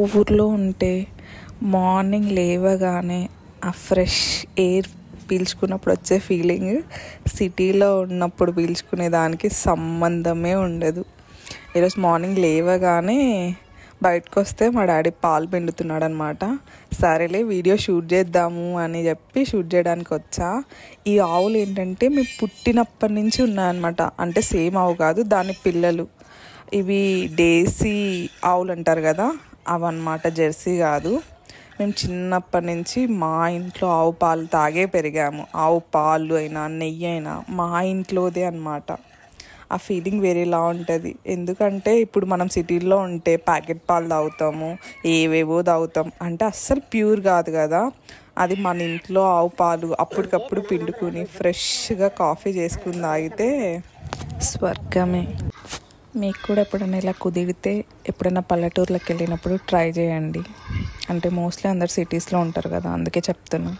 ఊర్లో ఉంటే మార్నింగ్ లేవగానే ఆ ఫ్రెష్ ఎయిర్ పీల్చుకున్నప్పుడు వచ్చే ఫీలింగ్ సిటీలో ఉన్నప్పుడు పీల్చుకునే దానికి సంబంధమే ఉండదు. ఈరోజు మార్నింగ్ లేవగానే బయటకు వస్తే మా డాడీ పాలు పిండుతున్నాడు అనమాట. సరేలే వీడియో షూట్ చేద్దాము అని చెప్పి షూట్ చేయడానికి వచ్చా. ఈ ఆవులు ఏంటంటే మేము పుట్టినప్పటి నుంచి ఉన్నాయన్నమాట. అంటే సేమ్ ఆవు కాదు, దాని పిల్లలు. ఇవి దేశీ ఆవులు అంటారు కదా, అవన్నమాట, జెర్సీ కాదు. మేము చిన్నప్పటి నుంచి మా ఇంట్లో ఆవు పాలు తాగే పెరిగాము. ఆవు పాలు అయినా నెయ్యి అయినా మా ఇంట్లోదే అన్నమాట. ఆ ఫీలింగ్ వేరేలా ఉంటుంది. ఎందుకంటే ఇప్పుడు మనం సిటీల్లో ఉంటే ప్యాకెట్ పాలు తాగుతాము, ఏవేవో తాగుతాం. అంటే అస్సలు ప్యూర్ కాదు కదా. అది మన ఇంట్లో ఆవు పాలు అప్పటికప్పుడు పిండుకొని ఫ్రెష్గా కాఫీ చేసుకుని తాగితే స్వర్గమే. మీకు కూడా ఎప్పుడైనా ఇలా కుదిరితే ఎప్పుడైనా పల్లెటూర్లకు వెళ్ళినప్పుడు ట్రై చేయండి. అంటే మోస్ట్లీ అందరు సిటీస్లో ఉంటారు కదా, అందుకే చెప్తున్నా.